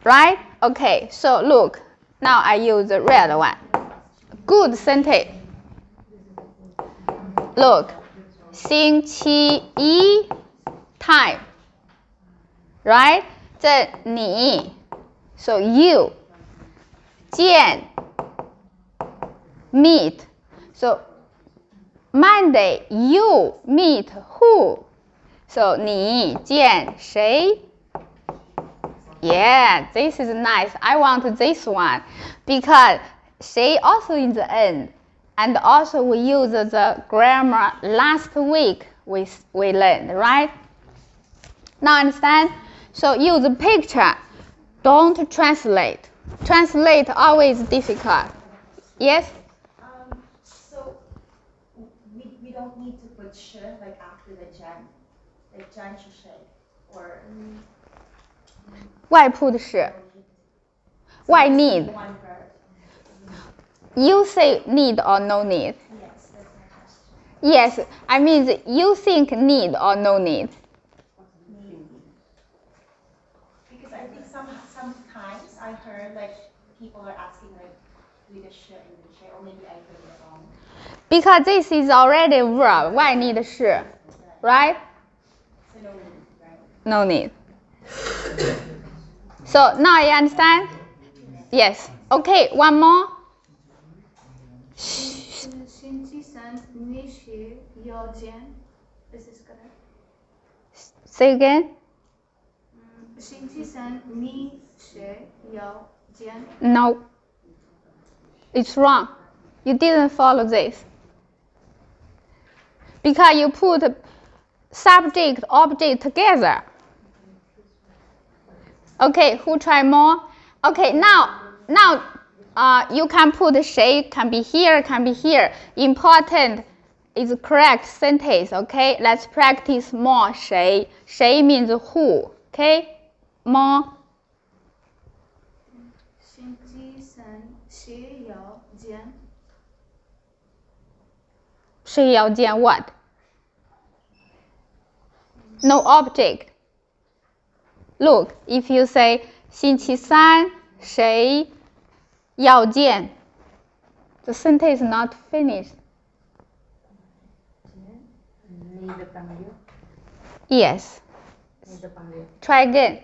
right? Okay, so look, now I use the red one. Good sentence. Look, 星期一 time, right? 这你 so you 见 meet, so Monday you meet who? So 你见谁 Yeah, this is nice. I want this one because 谁 also in the end. And also we use the grammar last week we learned, right? Now understand? So use picture. Don't translate. Translate always difficult. Yes? So we don't need to put sh like after the Jan. Like Jan sh or Why put sh? Why need? One verb. You say need or no need? Yes, that's my question. Yes, I mean you think need or no need? Because I think sometimes I heard like people are asking like with a sh and the sh, or maybe I heard it wrong. Because this is already a verb. Why need sh? Right? So no need, right? No need. So now you understand? Yes. Okay, one more. 星期三你是要见 This is correct. Say again. 星期三你是要见 No. It's wrong. You didn't follow this. Because you put subject, object together. Okay, who try more? Okay, now you can put 谁 can be here, can be here. Important is correct sentence, okay? Let's practice more 谁. 谁 means who, okay? More. 星期三是要见谁要见 what? No object. Look, if you say 星期三谁要见 the sentence is not finished. 你的朋友 Yes. 你的朋友 Try again.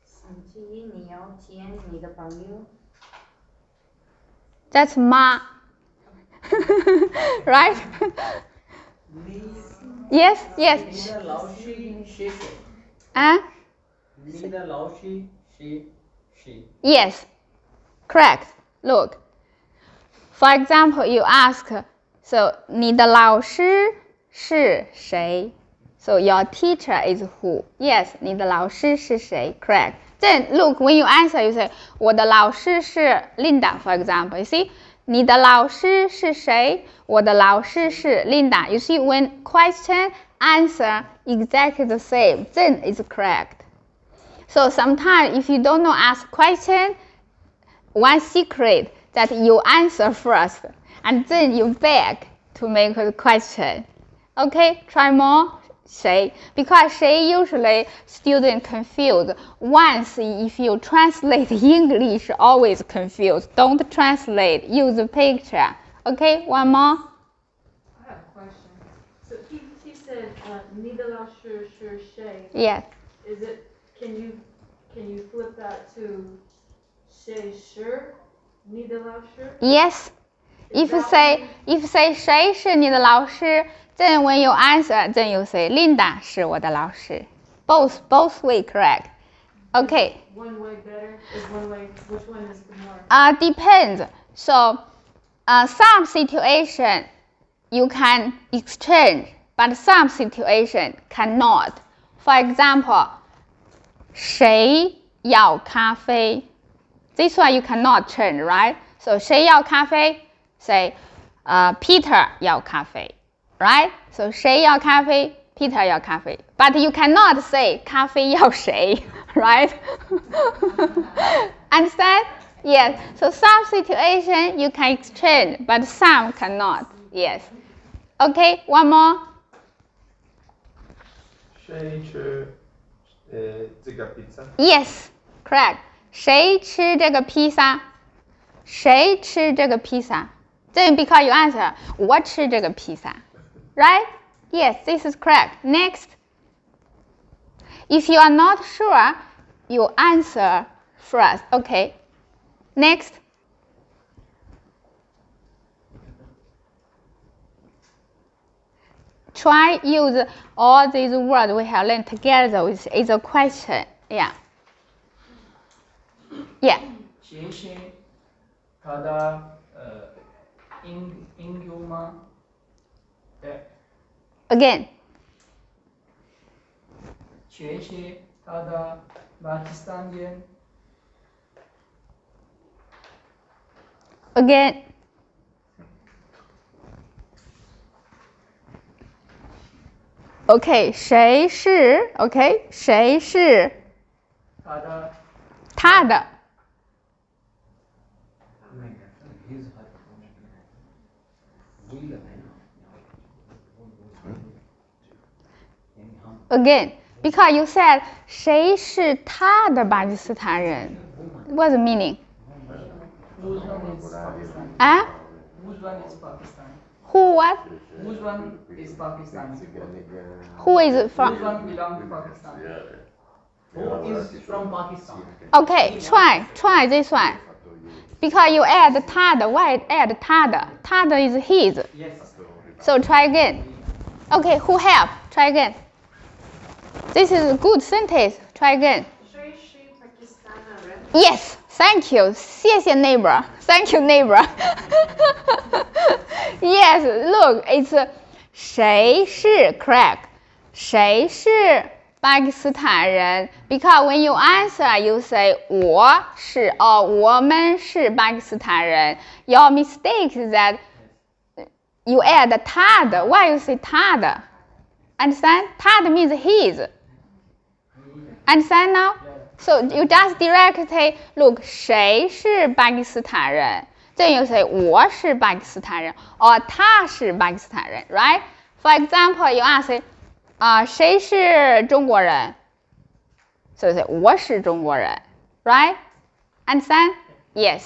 星期一你要见你的朋友 That's ma. Right? Yes, 你 yes. 的老师是谁？ Huh? 你的老师是谁？ Yes. Correct. Look. For example, you ask, so 你的老师是谁? So your teacher is who? Yes, 你的老师是谁? Correct. Then look, when you answer, you say 我的老师是 Linda, for example. You see? 你的老师是谁? 我的老师是 Linda. You see, when question, answer exactly the same, then it's correct. So sometimes if you don't know ask question, one secret that you answer first and then you beg to make the question. Okay, try more. 谁 Because 谁 usually student confused. Once if you translate English, always confused. Don't translate. Use the picture. Okay, one more. I have a question. So he said, 你的老师是谁? Yes. Is it, can you flip that to 谁是你的老师? Yes. If you say 谁是你的老师 then when you answer, then you say Linda 是我的老师. Both way correct. Okay. One way better? Is one way, which one is the more? Depends. So some situation you can exchange, but some situation cannot. For example, 谁要咖啡? This one you cannot change, right? So 谁要咖啡? Say Peter 要咖啡. Right? So 谁要咖啡? Peter 要咖啡. But you cannot say 咖啡要谁, right? Understand? Yes. So some situation you can exchange, but some cannot. Yes. Okay, one more. 谁吃这个 pizza. Yes, correct. 谁吃这个披萨？谁吃这个披萨？Then because you answer 我吃这个披萨 right? Yes, this is correct. Next. If you are not sure, you answer first. Okay. Next. Try use all these words we have learned together with is a question. Yeah. Yeah. 谢谢他的应用吗？对， Again. 谢谢他的巴基斯坦人。 Again. OK, 谁是 OK? 谁是他的 Again, because you said 谁是他的巴基斯坦人 What's the meaning? Whose one is Pakistan? Ah? Whose one is Pakistan? Who what? Whose one is Pakistan? Who is Whose from? one belong to Pakistan? Who is from Pakistan? Okay, try this one. Because you add 他的 why add 他的 他的 is his. Yes. So try again. Okay, who help? Try again. This is a good sentence. Try again. Yes, thank you. 谢谢 neighbor. Thank you, neighbor. Yes, look, it's 谁是 correct. 谁是巴基斯坦人 Because when you answer, you say 我是 or 我们是巴基斯坦人 Your mistake is that you add 他的 Why you say 他的 Understand? 他的 means his. Understand now? So you just directly say, look, 谁是巴基斯坦人 Then you say 我是巴基斯坦人 or 他是巴基斯坦人 Right? For example, you ask 谁是中国人 So you say 我是中国人 Right? Understand? Yes.